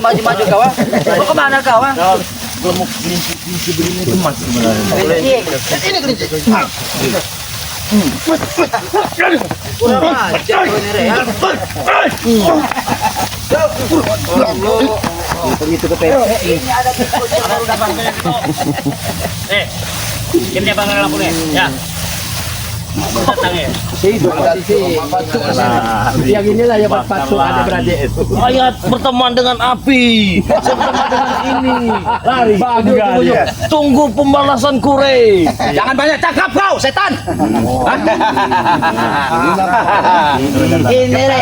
Maju-maju kau ah. Mau kemana kau ah? Gemuk kelinci begini itu mas sebenarnya. Ini kelinci. Kurang ajar kau ini Re ya. Begitu ke ini ada tikus yang baru dapat. Ini abang lampu nih, ya. Datang ya. Yang inilah ya patung ada beradik itu. Ayat berteman dengan api. Berteman dengan ini. Lari. Bangga dia. Tunggu pembalasan kure. Jangan banyak cakap kau, setan. Ini Re,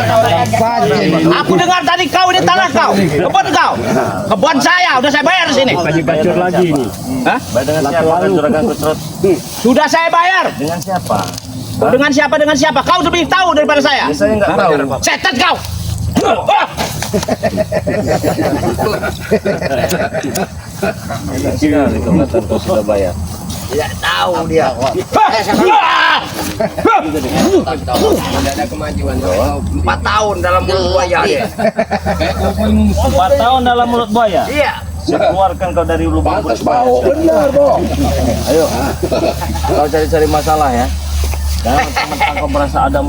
aku dengar tadi kau ini tanah kau. Kebun kau. Kebun saya, udah saya bayar di sini. Bacur lagi ini. Hah? Dengan siapa kan juragan Kusrot? Sudah saya bayar. Dengan siapa? Dengan siapa? Dengan siapa? Kau lebih tahu daripada saya. Saya nggak tahu. Setan kau. Sekali kelihatan kau sudah bayar. Tidak tahu dia. Ada kemajuan. 4 tahun dalam mulut buaya dia. 4 tahun dalam mulut buaya. Iya. Saya keluarkan kau dari lubang mulut buaya. Benar, Bang. Ayo, kau cari-cari masalah ya. Jangan mentang-mentang kau merasa ada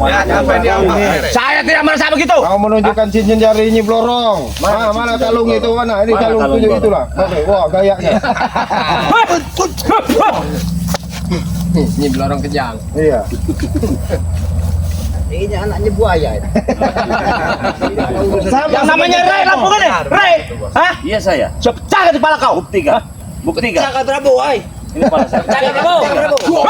Saya tidak merasa begitu. Kau menunjukkan cincin jari ini blorong. Mana kalung itu mana? Ini kalung tunjuk itulah. Wah, gayanya. Ini belorong kejang. Iya. Ini anaknya buaya. Sama Yang namanya Ray, lampu kan ya? Ray. Hah? Iya saya. Pecah ke kepala kau. Bukti kan? Bukti kan? Pecah ke Prabu, ay. Ini kepala saya. Pecah ke Prabu. Pecah kan?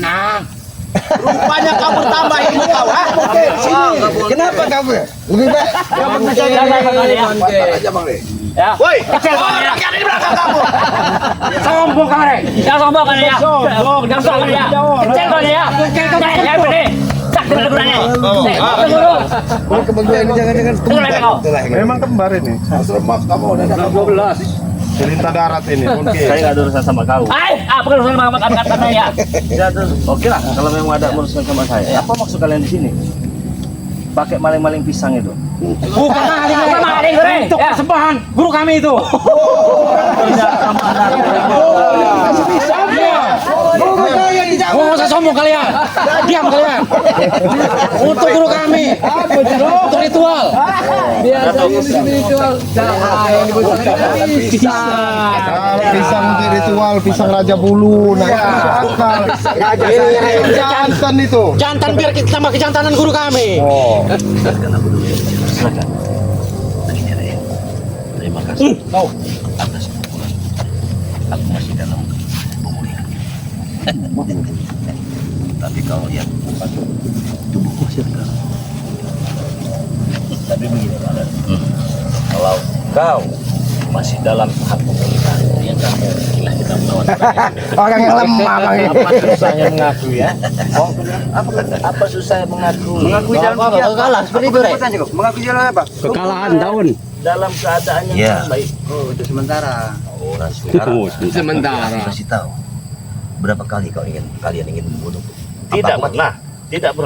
Nah, rupanya kau bertambah ilmu kau, ha? Kenapa kamu? Lebih baik. Ya. Woi, kecil orang yang ada di belakang kamu. Sombong kau nih. Jangan sombong kau nih ya. Jangan sombong ya. Kecil kau nih ya. Ya bener. Cak dengan berani. Tunggu. Jangan. Memang kembar ini. Seremak kamu udah 12. Cerita darat ini. Saya nggak ada urusan sama kau. Bukan urusan sama kata-kata ya. Oke lah, kalau memang ada urusan sama saya. Apa maksud kalian di sini? Pakai maling-maling pisang itu? Bukan maling, goreng. Untuk persembahan guru kami itu. Tidak sama Nggak usah sombong kalian. Diam kalian. Untuk guru kami. Untuk ritual. Pisang untuk ritual, pisang raja bulu. Nah, jantan itu. Jantan biar kita tambah kejantanan guru kami. Oh. Silakan. Begini Ray. Terima kasih atas pukulan. Aku masih dalam pemulihan. Tapi kalau lihat tubuh masih tegak. Tapi begini Pak. Kalau kau masih dalam tahap pemulihan, ya kamu gila kita merawat Orang yang lemah bang. apa susahnya mengaku ya? Apa susahnya mengaku? Mengakui dalam kalah seperti itu, Re. Mengakui dalam apa? Kekalahan tahun. Dalam keadaan yang baik. Oh, itu sementara. Oh, sekarang Sementara. Kasih tahu berapa kali kalian ingin membunuh? Tidak pernah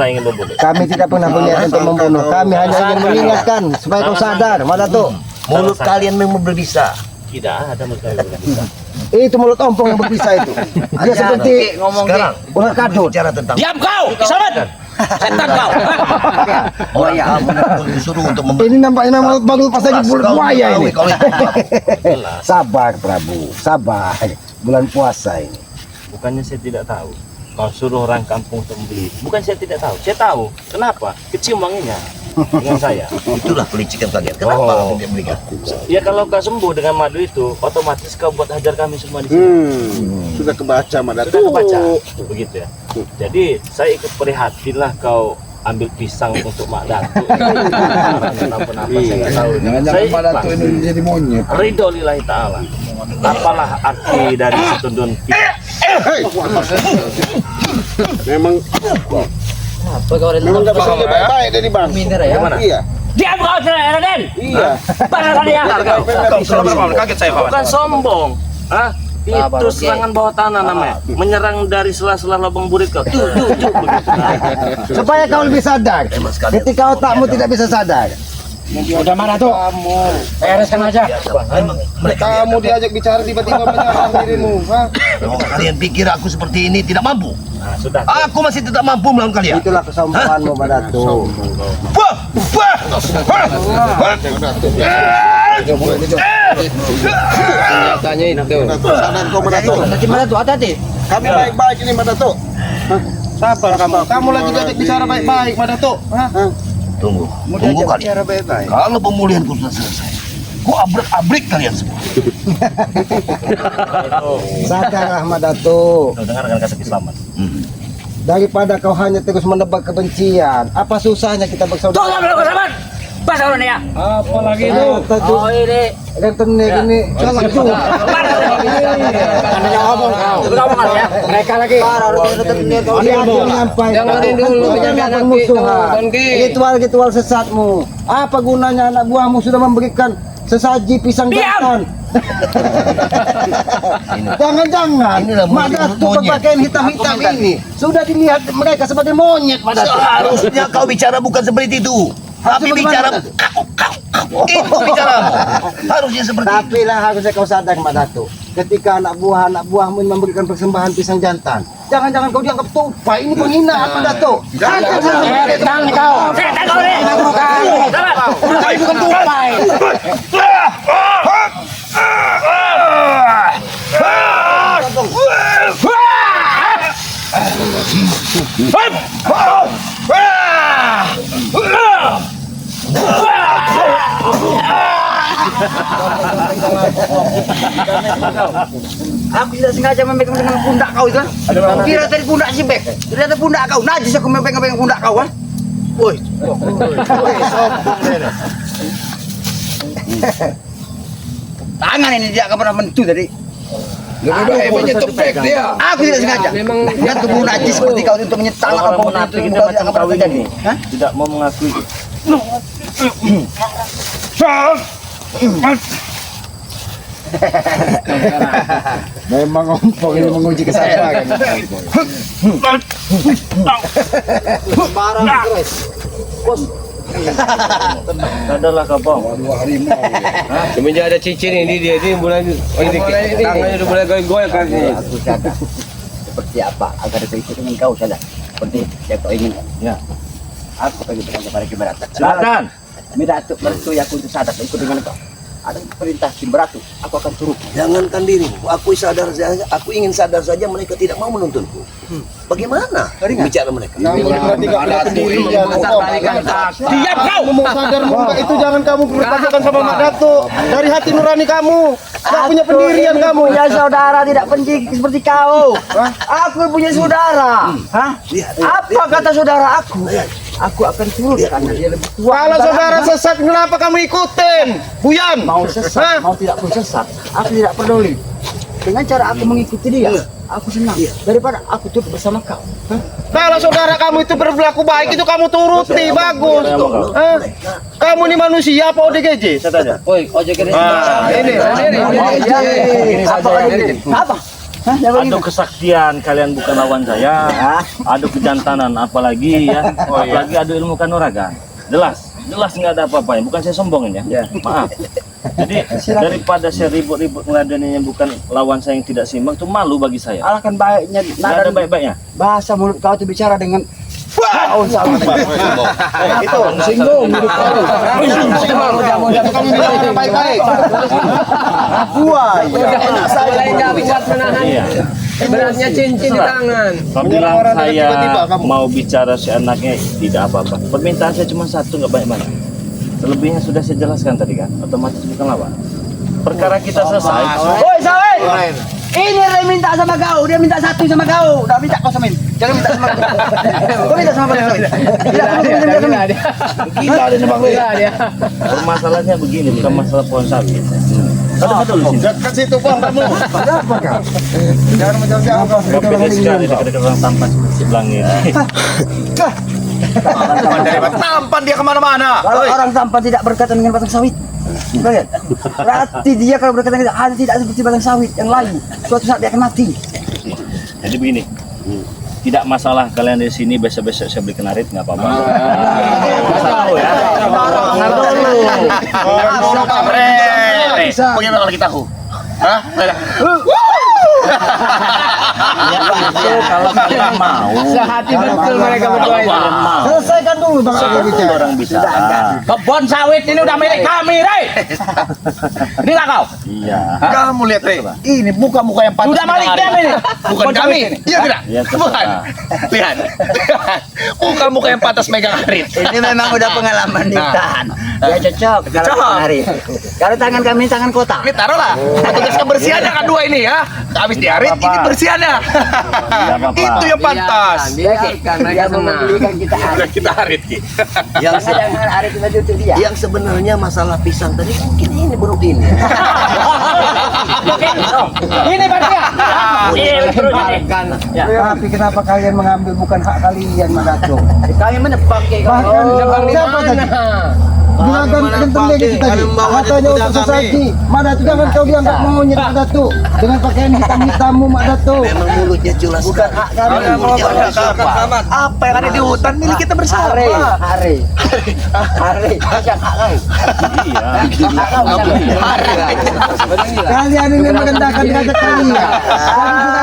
ingin membunuh. Kami tidak pernah berniat untuk membunuh. Kami hanya ingin mengingatkan supaya kau sadar. Mana tuh? Mulut kalian memang berbisa. Tidak ada masalah bisa. Itu mulut ompong yang berbisa itu. Dia seperti Sekarang ular kadut. bicara tentang Diam kau, Kisamat. Setan kau. oh ya, aku disuruh untuk Ini nampaknya memang baru pas lagi bulan buaya ini. Kalau Sabar Prabu, sabar. Bulan puasa ini. Bukannya saya tidak tahu. Kau suruh orang kampung untuk membeli. Bukan saya tidak tahu. Saya tahu. Kenapa? Kecium wanginya dengan saya. itulah kelicikan kalian. Kenapa aku tidak berikan? Ya kalau kau sembuh dengan madu itu, otomatis kau buat hajar kami semua di sini. Sudah kebaca Madatu. Sudah kebaca. Begitu ya. Jadi saya ikut prihatin lah kau ambil pisang untuk Mak Datu. Kenapa saya nggak tahu. Saya ikhlas. ini jadi monyet. Ridho lillahi ta'ala. Apalah arti dari setundun pisang? Memang Memang enggak bisa dia baik-baik dari bang. Gimana? Iya. Diam kau Raden. Iya. Mana dia? Kaget saya, Pak. Bukan sombong. Ah, itu serangan bawah tanah namanya. Menyerang dari sela-sela lubang burit kau. Tuh, begitu. Supaya kau lebih sadar. Ketika otakmu tidak bisa sadar. Udah mana tuh? Bereskan aja. Kamu diajak bicara tiba-tiba menyerang dirimu. Hah? Kalau kalian pikir aku seperti ini tidak mampu. Nah, sudah. Aku masih tidak mampu melawan kalian. Itulah kesombonganmu, Madatu. Wah, wah, Tanya itu. Sadar kau Madato. Nanti Madatu, hati-hati. Kami baik-baik ini Madato. Sabar kamu. Kamu lagi diajak bicara baik-baik Madato. Hah? Tunggu kalian. baik-baik. Kalau pemulihanku sudah selesai, ku abrik kalian semua. Sadarlah, Madatu. Kau dengarkan kata Kislamat. Daripada kau hanya terus menebak kebencian, apa susahnya kita bersaudara? Tolong dulu sahabat. Pas orang ya. Apalagi itu? Oh ini. Rentenir ini jalan tuh. Karena ngomong kau. Ngomong ya. Mereka lagi. Dia menyampaikan dulu jangan permusuhan. Ritual sesatmu. Apa gunanya anak buahmu sudah memberikan sesaji pisang jantan? Jangan-jangan Inilah Madatu monyet. berpakaian hitam-hitam ini sudah dilihat mereka sebagai monyet, Madatu. Seharusnya kau bicara bukan seperti itu. Tapi bicara itu bicaramu. Harusnya seperti itu. Tapi lah harusnya kau sadar, Madatu. Ketika anak buahmu memberikan persembahan pisang jantan, jangan-jangan kau dianggap tupai. Ini penghinaan, Madatu. Setan kau. Setan kau ini. Bukan tupai. Aku tidak sengaja memegang dengan pundak kau itu. Kira tadi pundak si Bek. Ternyata pundak kau. Najis aku memegang pundak kau, kan? Woi. Tangan ini dia akan pernah mentu tadi. Aku tidak sengaja. Dia tubuh najis seperti kau untuk menyetal apa pun itu Kita tidak macam akan pernah kau terjadi. ini. Tidak mau mengakui. Memang ompong ini menguji kesabaran. Sadarlah kau, Bang. Semenjak ada cincin ini dia mulai tangannya udah mulai goyang kaki. Aku sadar seperti apa agar terikut dengan kau sadar seperti yang kau inginkan. Ya. Aku pengen bertanya kepada Kibarata. Silakan. Meratu aku untuk sadar ikut dengan kau. Ada perintah Kibaratu, aku akan turut. Jangankan dirimu, aku ingin sadar saja mereka tidak mau menuntunku. Bagaimana bicara mereka? Kamu berarti gak punya pendirian. Diam kau. Mau sadar mau enggak itu jangan kamu berpacaran sama Madato. Dari hati nurani kamu. Gak punya pendirian kamu. Punya saudara tidak penting seperti kau. Aku punya saudara. Hah? Apa kata saudara aku? Aku akan turut karena dia lebih tua. Kalau saudara sesat kenapa kamu ikutin? Buyan. Mau sesat, mau tidak pun sesat, aku tidak peduli. Dengan cara aku mengikuti dia, aku senang. Daripada aku turut bersama kau. Hah? Kalau saudara kamu itu berlaku baik itu kamu turuti, bagus. Hah? Kamu ini manusia apa ODGJ? Saya tanya. Woi, ojek ini. Ini. Apa? Hah? Adu kesaktian kalian bukan lawan saya. Adu kejantanan apalagi ya. Apalagi adu ilmu kanuragan. Jelas nggak ada apa-apa. Bukan saya sombongin ya. Maaf. Jadi daripada saya ribut-ribut meladeninya bukan lawan saya yang tidak simak itu malu bagi saya. Alahkan baiknya Nggak ada baik-baiknya. bahasa mulut kau itu bicara dengan Itu singgung hidup kamu. Kamu bilang baik-baik. buaya. Enak saja. Iya. Beratnya cincin di tangan. Kalau bilang orang saya tiba-tiba kamu. mau bicara si anaknya tidak apa-apa. Permintaan saya cuma satu, nggak banyak-banyak. Selebihnya sudah saya jelaskan tadi kan, otomatis bukan lawan. Perkara kita selesai. Woi, Sawen. Ini dia minta sama kau, dia minta satu sama kau. Tidak minta kau sama ini. Jangan minta sama kau. Kau minta sama kau. Tidak perlu minta dia. Gila dia nebang dia. Permasalahannya begini, bukan masalah pohon sawi. Ada betul di sini. Dekat situ Bang kamu. Apa kau? Jangan menjauh-jauh kamu. Bapaknya sekali dekat-dekat orang tampan seperti belangnya. Tampan dia kemana-mana. Kalau orang tampan tidak berkaitan dengan batang sawit, lihat. Berarti dia kalau berkaitan dengan hal tidak seperti batang sawit yang lain, suatu saat dia akan mati. Jadi begini, tidak masalah kalian di sini, besok-besok saya beli kenarit nggak apa-apa. Tahu ya. Bagaimana kalau kita tahu? Hah? Kalau kalian mau, Sehati betul mereka berdua itu. Selesaikan dulu Bang Agi bicara. orang bisa. Kebun sawit ini udah milik kami, Rey. Ini nggak kau? Iya. Kamu lihat, Rey. Ini muka-muka yang pantas. Udah milik dicari. dia ini. Bukan Kebun kami. sawit ini. Iya tidak? Iya, terserah. Bukan. Lihat. Muka-muka yang pantas megang arit. Ini memang udah pengalaman ditahan. Ya cocok kalau Cocok. menarik. Kalau tangan kami tangan kota. Ini taruhlah. Petugas kebersihannya kan dua ini ya. Habis diarit, apa-apa. ini bersihannya. apa-apa. Itu yang pantas. Biarkan mereka senang. Membelikan kita Udah kita arit, Ki. jangan hari itu baju untuk dia. Yang sebenarnya masalah pisang tadi mungkin ini buruk ini. Ini berarti ya? Iya, betul ini. Tapi kenapa kalian mengambil bukan hak kalian Madato? Kami menebang kayak Bahkan Nebang di siapa tadi? mana? Gunakan genteng lagi kita tadi. Katanya untuk sesaji. Madato jangan kau dianggap monyet Madato. Dengan pakaian hitam-hitammu Madato. Memang mulutnya jelas. Bukan hak kami. Apa yang ada di hutan milik kita bersama. Hari. Jangan hak kau. Iya. Kalian ini merendahkan derajat kalian.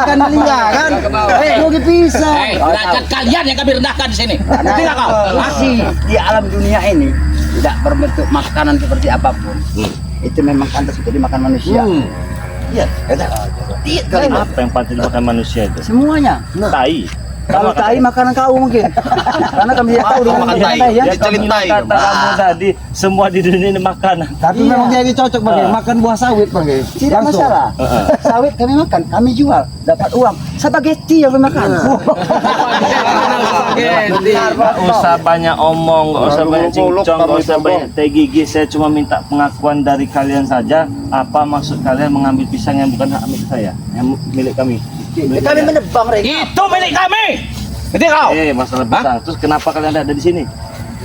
Kalian merendahkan dia kan? Mau dipisah. derajat kalian yang kami rendahkan di sini. Nanti nggak kau? Masih di alam dunia ini tidak berbentuk makanan seperti apapun. Itu memang pantas untuk dimakan manusia. Iya. Iya kali. Apa yang pantas dimakan manusia itu? Semuanya. Tai. Kalau tai makanan kau mungkin. Karena kami tidak tahu dengan Makan makan tai. tai ya. Ya kamu bilang kata kamu tadi, semua di dunia ini makanan. Tapi memang dia ini cocok bang, makan buah sawit bang. Tidak masalah. Sawit kami makan, kami jual, dapat uang. Spaghetti yang kami makan. Nggak usah banyak omong, nggak usah banyak cincong, nggak usah banyak teh gigi. Saya cuma minta pengakuan dari kalian saja. Apa maksud kalian mengambil pisang yang bukan hak milik saya, yang milik kami? Kami menebang Rey. Itu milik kami. Nanti kau? Masalah pisang. Terus kenapa kalian ada di sini?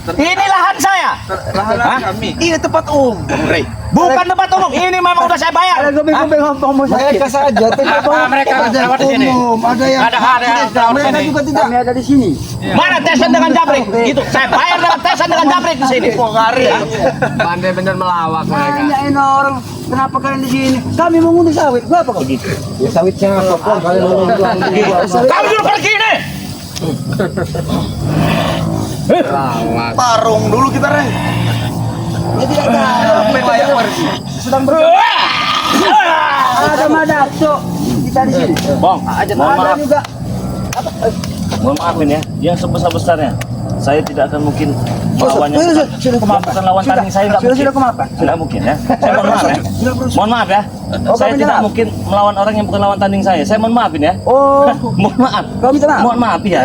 Ini lahan saya. Ini tempat umum, Rey. Bukan tempat umum. Ini memang udah saya bayar. Mereka saja, Mereka lewat di sini. Ada yang mereka juga tidak. Kami ada di sini. Mana tesan dengan jabrik? Gitu. Saya bayar dengan tesan dengan jabrik di sini. Pandai bener melawak mereka. Tanyain orang, kenapa kalian di sini? Kami mau ngundi sawit. Berapa kok? Ya sawit siapa kok? Kalian mau ngundi. Kamu dulu pergi nih. Tarung dulu kita, Rey. Ya tidak tahu. Sedang ada Madato kita di sini. Bang, Ada mohon maaf. juga. Mohon maafin ya, yang sebesar-besarnya. Saya tidak akan mungkin melawannya. Sudah kemaafan. Bukan lawan tanding saya, nggak mungkin. Sudah kemaafan. Tidak mungkin ya. Saya mohon maaf ya. Mohon maaf ya. Saya kami tidak maaf. mungkin melawan orang yang bukan lawan tanding saya. Saya mohon maafin ya. Oh, Mohon maaf. kau minta maaf. Mohon maaf ya.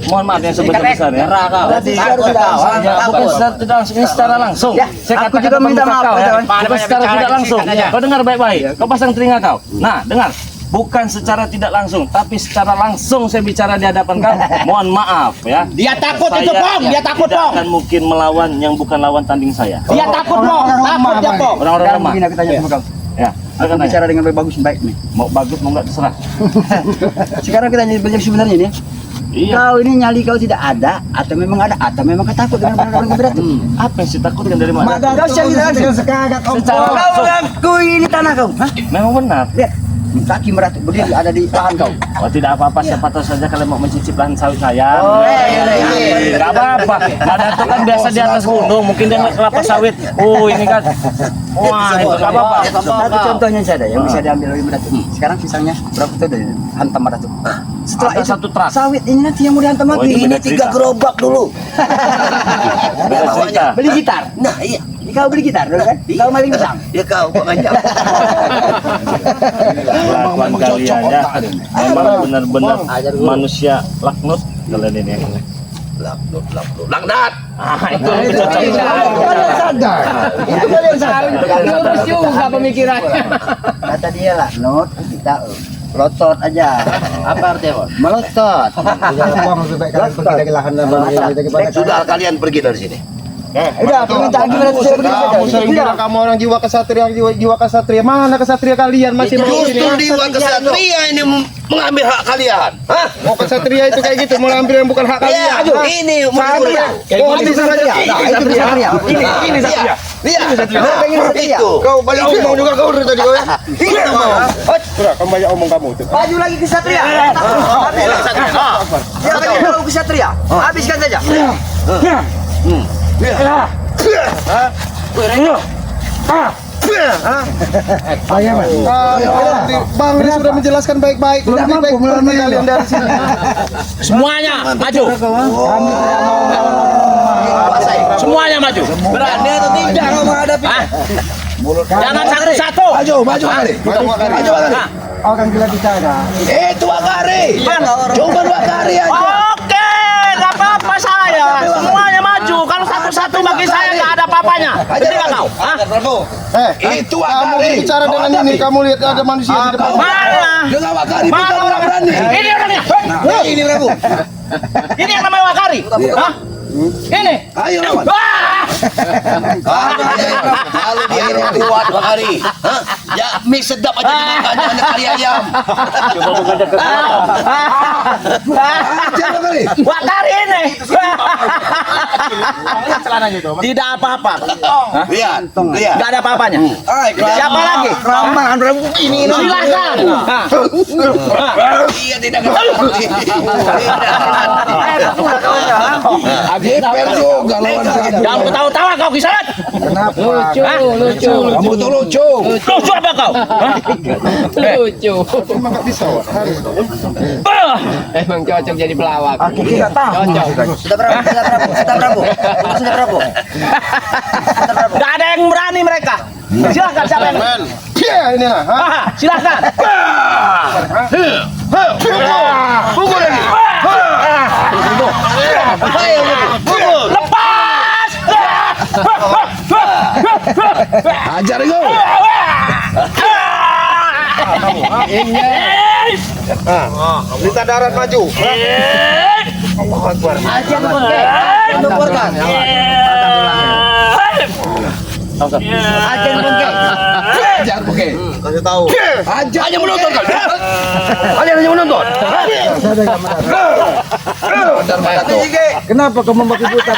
Mohon maaf yang sebesar-besarnya. Berarti secara tidak Ya, bukan secara tidak langsung, ini secara langsung. Ya, Saya aku katakan juga minta terbuka maaf, kau, ya. kawan. Bukan secara tidak langsung. Kau dengar baik-baik. Kau pasang telinga kau. Nah, dengar. Bukan secara tidak langsung, tapi secara langsung saya bicara di hadapan kau. Mohon maaf ya. Dia takut Saya itu, Bong. Dia takut, tidak Bong. akan mungkin melawan yang bukan lawan tanding saya. Dia takut, Bong. Takut dia, Bong. Orang-orang Sekarang lemah. begini aku tanya sama kau. Ya, Aku silakan tanya. bicara dengan bagus baik nih. Mau bagus mau enggak terserah. Sekarang kita tanya sebenarnya nih. Iya. Kau ini nyali kau tidak ada atau memang ada atau memang kau takut dengan orang berat? Apa yang saya takutkan dari mana? Kau cerita dengan sekagat om. Secara Kau langsung. mengaku ini tanah kau. Hah? Memang benar. Lihat, kaki meratuk berdiri ada di lahan kau. Oh tidak apa-apa, siapa tahu saja kalian mau mencicip lahan sawit saya. iya. Enggak apa-apa. Ada tuh kan biasa di atas gunung, mungkin dia ngeliat kelapa sawit. Oh ini kan. Wah itu enggak apa-apa. Satu contohnya saja yang bisa diambil oleh meratuk. Sekarang pisangnya berapa tuh dari hantam meratuk. Setelah Ada itu satu truk. sawit ini nanti yang mau dihantam Oh, lagi. ini beda cerita. gerobak dulu. Beda cerita. Beli gitar. Nah, iya. Kau beli gitar dulu kan? Kau maling pisang. Ya kau kok ngajak. Kelakuan kalian ya. Memang benar-benar manusia laknut kalian ini. Langdat. Itu lebih cocok. Sadar. Itu kalian sadar. Lurus juga pemikirannya. Kata dia lah, Not, kita Melotot aja. Apa artinya, Bos? Melotot. Buang lebih baik kalian pergi dari lahan daripada Sudah kalian pergi dari sini. udah permintaan gimana tuh saya pergi Kamu sering bilang kamu orang jiwa kesatria. Mana kesatria kalian masih Justru Dewa Kesatria ini mengambil hak kalian. Hah? mau kesatria itu kayak gitu, mau ambil yang bukan hak kalian. Ini Satria. Oh, ini satria. itu kesatria. ini Satria. Lihat. Itu. Kau banyak omong juga kau dari tadi kau ya. Ini mau. Sudah, kamu banyak omong kamu itu. Maju lagi ke Satria. Ya, kalau ke Satria. Habiskan saja. Bang ini sudah menjelaskan baik-baik. Lebih baik pergi kalian dari sini. Semuanya maju. Semuanya maju. Berani atau tidak kau menghadapi? Jangan satu-satu. Maju kali. Maju kali. Orang gila bicara. Itu Akari. Cuma 2 kali aja. Oke, nggak apa-apa saya. Semuanya maju. Kalau satu-satu bagi saya nggak ada apa-apanya. Jadi nggak kau? Hah? Itu Kamu Akari. bicara dengan ini, kamu lihat ada manusia di depan. Mana? Dengan Akari Mana bukan orang berani. Ini orangnya. Ini Prabu. Ini yang namanya Wakari. Hah? Ini. Ayo lawan. Wah! Kalau dia ini kuat Akari. Hah? Ya mie sedap aja dimakannya anak kali ayam. Ajar Akari. Wakari ini. Tidak apa-apa. Lihat. Nggak ada apa-apanya. Siapa lagi? Ramah Prabu ini. Silakan. Dia tidak ngerti. Jiper juga lawan saya. Jangan ketawa-tawa kau Kisarat. Kenapa? Kamu tuh lucu. Lucu apa kau? Hah? Lucu. Emang cocok jadi pelawak. Aku tidak tahu. Cocok. Nggak ada yang berani mereka. Silakan siapa yang Ya ini lah. silakan. Pukul lagi. Lepas. Ajar go. Berita darat maju. Ajar oke. Kasih tahu. Ajar hanya menonton kan. Kalian hanya menonton. Kenapa kau membagi hutan?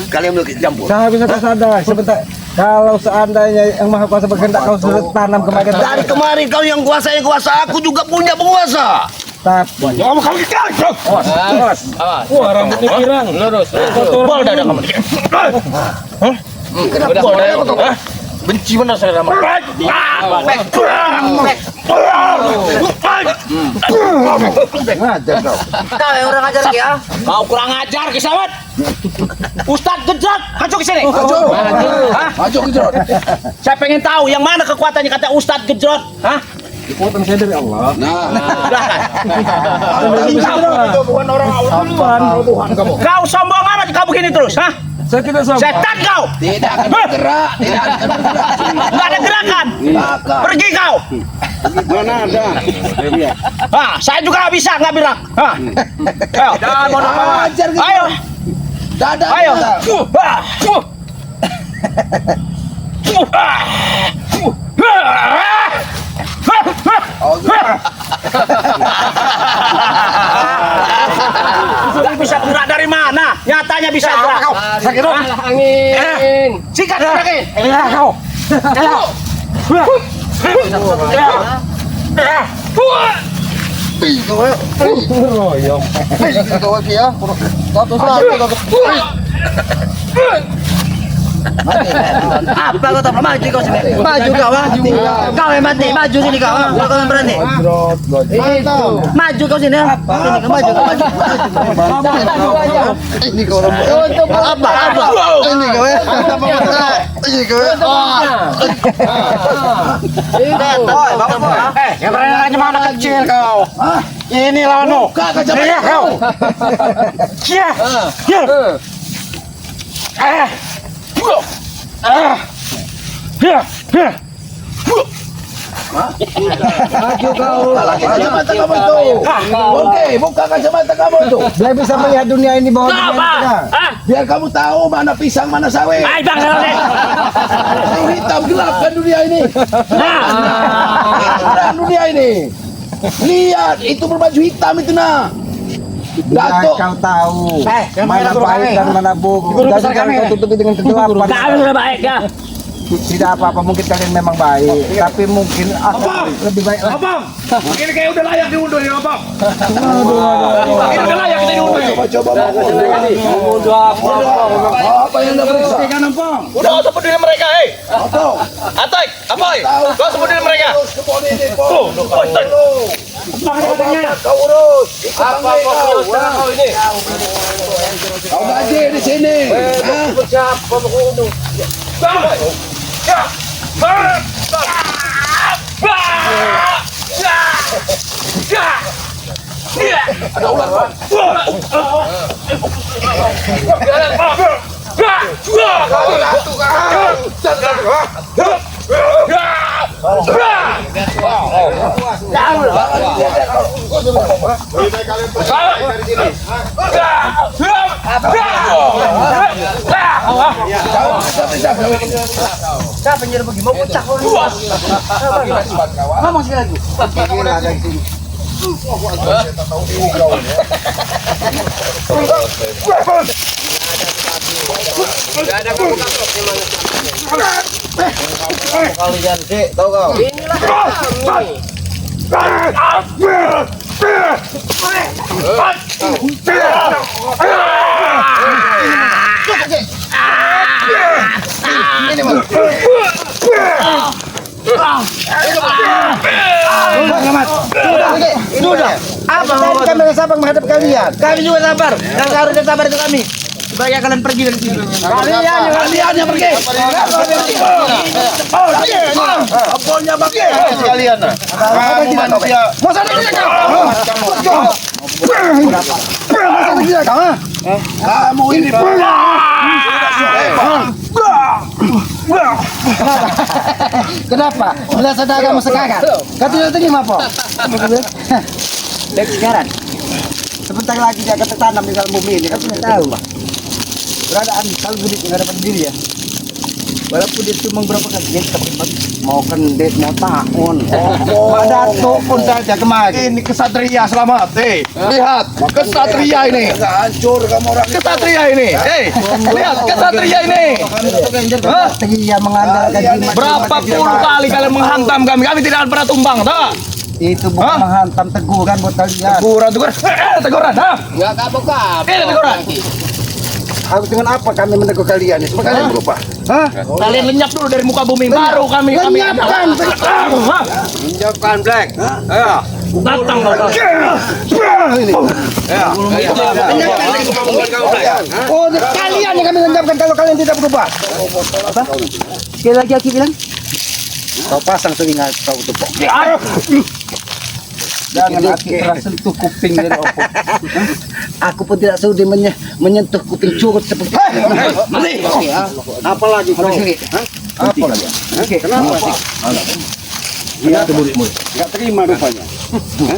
Kalian belum campur. Seharusnya kau sadar sebentar. Kalau seandainya yang Maha Kuasa berkehendak kau sudah tanam kemarin. Dari kemarin kau yang kuasa, aku juga punya penguasa. Tapi Wah, rambutnya pirang. Lurus. Bol dada kamu. Benci benar saya sama. kau yang orang ajar ya. Kau kurang ajar Kisarat. Ustadz Gejrot, maju ke sini. Maju ke jalan. Saya pengen tahu yang mana kekuatannya kata Ustadz Gejrot. Hah? Kekuatan saya dari Allah. Kau sombong amat kau begini terus, hah? Saya tidak sama. Setan kau. Tidak akan bergerak, tidak akan bergerak. Nggak ada gerakan. Pergi kau. Mana ada? Saya juga nggak bisa nggak bilang. Ayo. Ajar gitu. Ayo. Dadah. Ayo. Sudah bisa gerak dari mana? Nyatanya bisa gerak. Sakit angin. Sikat lagi. Kau. Apa kau tak maju kau sini? Maju kau, kau yang mati, maju sini kau, kau yang berani. Maju kau sini, sini kau maju. Ini kau Apa? Ini kau ya. Ini kau ya. Yang berani aja mana kecil kau. Ini lawanmu. Iya kau. Iya. Iya. Maju kau. Lagi kacamata kamu itu. Oke, buka kacamata kamu itu. Biar bisa melihat dunia ini bahwa dunia ini tengah. Biar kamu tahu mana pisang, mana sawit. Baik bang, Itu hitam gelap kan dunia ini. Terang dunia ini. Lihat, itu berbaju hitam itu nah. Biar Datuk. kau tahu mana baik dan mana buruk. Jadi kalau kau tutupi dengan kegelapan, kami sudah baik ya. tidak apa-apa. Mungkin kalian memang baik, tapi mungkin akan lebih baik lagi. Abang, ini kayak udah layak diundur ya, Abang. Ini udah layak kita diundur. Coba apa yang anda periksa? Udah kau sebut diri mereka, Atai, Apoy, kau sebut diri mereka. Kau urus. Apa kau ini? Kau gaji di sini. Ada ular, Bang. Siapa yang jadi begini? Mau pecah kau ini. Ngomong sekali lagi. Kalian sih, tahu kau? Inilah kami. Sudah. Apa tadi kami sabar menghadap kalian? Kami juga sabar. Yang seharusnya sabar itu kami. Sebaiknya kalian pergi dari sini. Kalian yang pergi. Apolnya pergi. Kalian nah. Kamu manusia. Masa tidak kau? Kamu ini Kenapa? Bila sadar kamu sekarang? Kau tidak terima apa? Baik sekarang. Sebentar lagi dia akan tertanam di dalam bumi ini. Kau tidak tahu, Pak. Beradaan kalau budik nggak dapat diri ya. Walaupun dia cuma berapa kali dia tetap mau kendit mau tahun. Pak Datuk pun saja kemarin. Ini kesatria selamat. Lihat, kesatria ini. hancur kamu orang. Kesatria ini. Lihat kesatria ini. Kesatria mengandalkan jimat. Berapa puluh kali kalian menghantam kami. Kami tidak akan pernah tumbang, tahu? Itu bukan menghantam teguran buat kalian. Teguran, ha? Enggak kapok-kapok. Ini teguran. Aku dengan apa kami menegur kalian? Semua kalian berubah. Hah? Kalian lenyap dulu dari muka bumi. Baru kami Lenyapkan. Menjawabkan Black. datang. Oh, kalian yang kami lenyapkan kalau kalian tidak berubah. Apa? Sekali lagi aku bilang. Kau pasang telinga kau tepuk. Jangan hati tersentuh kuping dari opo. Aku pun tidak sudi menyentuh kuping curut seperti itu. Apalagi kau? Apalagi? Kenapa sih? Ya, murid-murid. Enggak terima rupanya.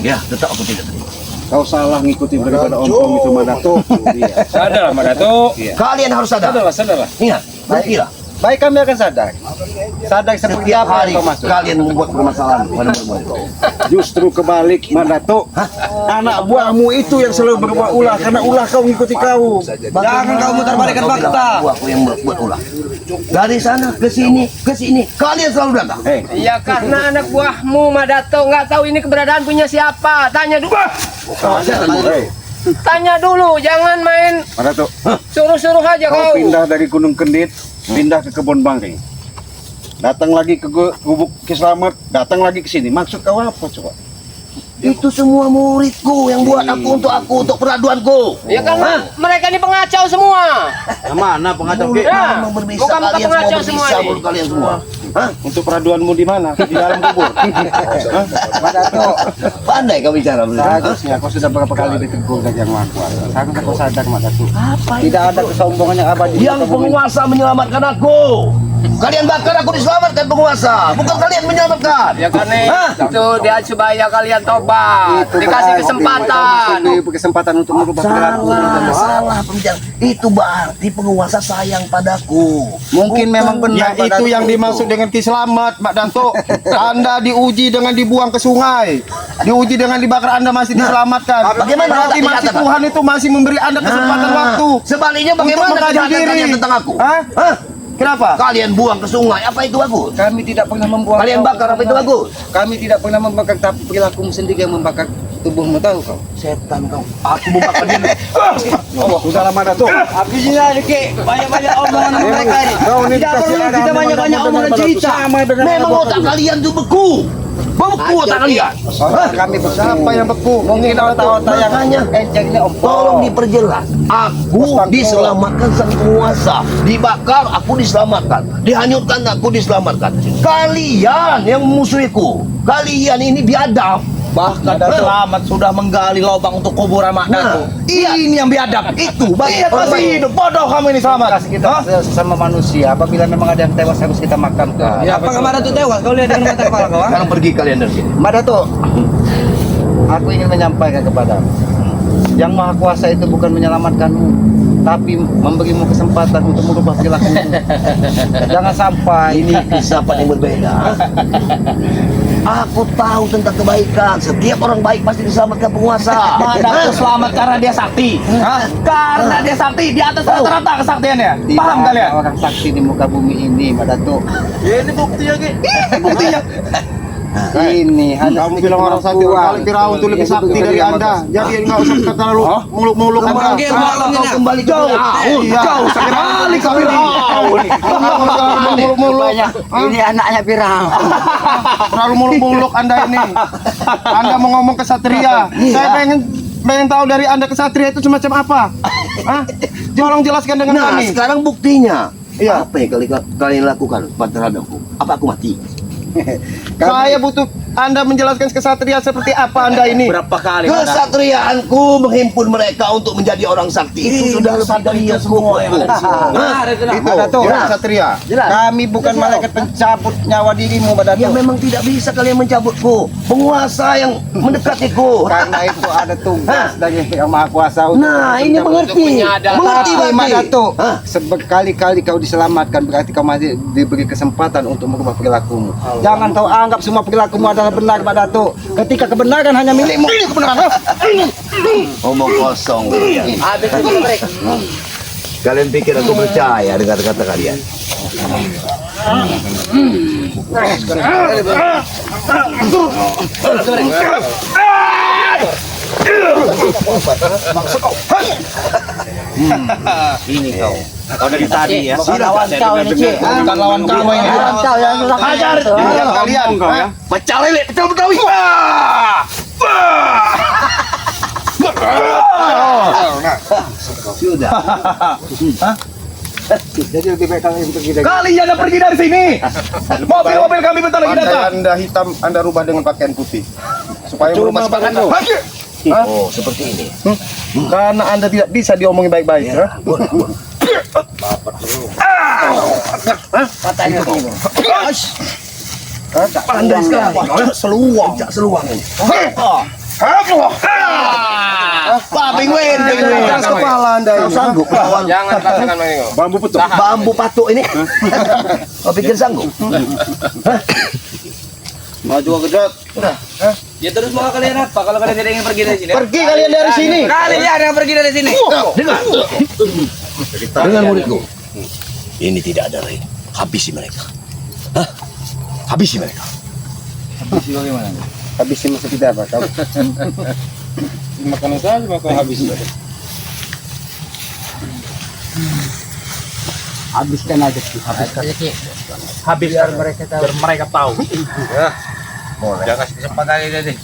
Ya, tetap aku tidak terima. Kau salah ngikuti daripada ompong itu Madato. Sadar Madato. Kalian harus sadar. Sadarlah. Ingat, berkira. Baik, kami akan sadar. Sadar seperti Setiap apa hari yang kau maksud? kalian membuat permasalahan pada murid-murid. Justru kebalik Madato. Anak buahmu itu yang selalu berbuat ulah karena ulah kau ngikuti kau. Jangan kau mutar-balikan fakta. Aku yang buat ulah. Dari sana ke sini, kalian selalu datang. Ya karena anak buahmu Madato nggak tahu ini keberadaan punya siapa. Tanya dulu. Tanya dulu, jangan main Madato, suruh-suruh aja kau kau. pindah dari Gunung Kendit, pindah ke Kebon Bangring. Datang lagi ke Gubuk Kislamet, datang lagi ke sini. Maksud kau apa coba? Itu semua muridku yang buat aku untuk peraduanku. Ya karena mereka ini pengacau semua. Mana pengacau Ya, Memang berbisa muka-muka kalian semua, pengacau berbisa semua ini. mulut kalian semua. Hah? Untuk peraduanmu di mana? Di dalam kubur. Madato, Pandai kau bicara. seharusnya kau sudah berapa kali ditegur dan yang Kuasa. Sekarang kau sadar Madato. Tidak ada kesombongan yang abadi. Yang penguasa menyelamatkan aku. Kalian bakar aku diselamatkan penguasa, bukan kalian menyelamatkan. Ya kan itu dia supaya kalian tobat, dikasih kesempatan. Diberi kesempatan untuk merubah perilaku. Salah pembicaraan. Itu berarti penguasa sayang padaku. Mungkin memang benar. Ya itu yang dimaksud dengan kiselamat, Pak Dato. Anda diuji dengan dibuang ke sungai, diuji dengan dibakar, Anda masih diselamatkan. bagaimana Berarti tak masih dikatakan? Tuhan itu masih memberi Anda kesempatan waktu. Sebaliknya bagaimana untuk mengkaji kejahatan diri. kalian tentang aku? Hah? Hah? Kenapa? Kalian buang ke sungai, apa itu bagus? Kami tidak pernah membuang. Kalian bakar, apa itu bagus? Kami tidak pernah membakar, tapi perilakumu sendiri yang membakar tubuhmu, tahu kau? Setan kau. Aku mau bakar dia. Sudah lama Dato. Habis ini aja Ki, banyak-banyak omongan sama mereka ini. Tidak perlu kita banyak-banyak omongan cerita. Memang otak kalian tuh beku. Beku otak kalian. Kami Siapa yang beku? mungkin otak-otak yang Makanya, enceng ini om. tolong diperjelas. Aku diselamatkan sang penguasa. Dibakar, aku diselamatkan. Dihanyutkan, aku diselamatkan. Kalian yang memusuhiku. Kalian ini biadab. Bahkan selamat sudah menggali lubang untuk kuburan Mak Dato. Iya. Ini yang biadab. Itu Iya orang masih baik. hidup. Bodoh kamu ini selamat. Kita sesama manusia. Apabila memang ada yang tewas harus kita makamkan. Apa Mak Dato tewas? Kau lihat dengan mata kepala kau? Sekarang pergi kalian dari sini. Mbak Dato, aku ingin menyampaikan kepadamu, yang Maha Kuasa itu bukan menyelamatkanmu, tapi memberimu kesempatan untuk merubah perilaku. Jangan sampai Ini filsafat yang berbeda. Aku tahu tentang kebaikan. Setiap orang baik pasti diselamatkan penguasa. Mak Dato selamat karena dia sakti. Karena dia sakti di atas rata-rata kesaktiannya. tidak Paham ada kalian? orang sakti di muka bumi ini, Mbak Dato. Ini buktinya Ki. Ini buktinya. Ini hanya Kamu bilang orang sakti, kali Firaun itu lebih sakti dari Anda. Jadi nggak usah kata terlalu muluk-muluk Anda. Kau kembali ke Jauh sekali kau Firaun. Muluk-muluk. Ini anaknya Firaun. Terlalu muluk-muluk Anda ini. Anda mau ngomong kesatria. Saya pengen tahu dari Anda kesatria itu semacam apa? Hah? Tolong jelaskan dengan Nah, kami. sekarang buktinya. Iya. Apa yang kalian lakukan terhadapku? Apa aku mati? Saya butuh Anda menjelaskan kesatria seperti apa Anda ini. Berapa kali Mak Dato? Kesatriaanku menghimpun mereka untuk menjadi orang sakti. Itu sudah lebih dari semua yang ada di sini. Itu Dato. kesatria. Kami bukan malaikat pencabut nyawa dirimu, Mbak Dato. Ya memang tidak bisa kalian mencabutku. Penguasa yang mendekatiku. Karena itu ada tugas dari Yang Maha Kuasa untuk Nah, ini mengerti. Mengerti Tapi Mbak berarti. Dato, Hah? berkali-kali kau diselamatkan berarti kau masih diberi kesempatan untuk merubah perilakumu. Jangan kau anggap semua perilakumu adalah benar, Mbak Dato. Ketika kebenaran hanya milikmu. Ini kebenaran. Omong kosong. Kalian pikir aku percaya dengan kata kalian? Ini kau. Kau dari tadi ya. Lawan kau ini, Cik. Bukan lawan kamu ini. Kau yang Hajar. Kalian pecah lele kecil Betawi. Sudah. Jadi lebih baik kalian pergi dari Kalian jangan pergi dari sini. Mobil-mobil kami bentar lagi datang. Anda hitam, Anda rubah dengan pakaian putih supaya merubah semangat Anda. Oh, seperti ini. Karena Anda tidak bisa diomongin baik-baik. Ya, boleh, boleh. Pandai sekali. Seluang, seluang ini. Babing wen, Keras kepala Anda ini. sanggup lawan Jangan katakan ini. bambu patuk ini. Kau pikir sanggup? Maju ke gedot. Ya terus mau kalian apa kalau kalian tidak ingin pergi dari sini? Pergi kalian dari sini. Kalian yang pergi dari sini. Dengan muridku. Ini tidak ada lain. Habisi mereka. Hah? Habisi mereka. habisin masa tidak apa kau. Makanan saja maka habis. Habiskan aja Ki. Habis biar mereka tahu. Jangan kesempatan ini deh.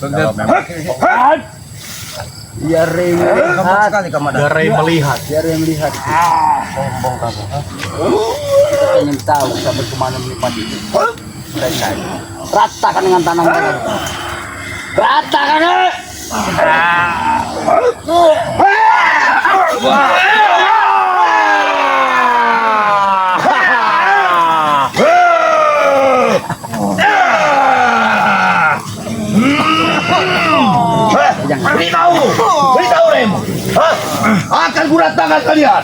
Biar Rey melihat. Sekali kamu ada. Biar Ray melihat. Biar Rey melihat. Sombong kamu. Kita ingin tahu sampai kemana melipat itu. Ratakan dengan tanah mereka. Ratakan! mana tangan kalian?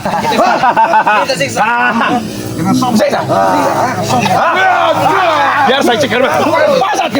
Hah? Biar saya cekar. Pasat.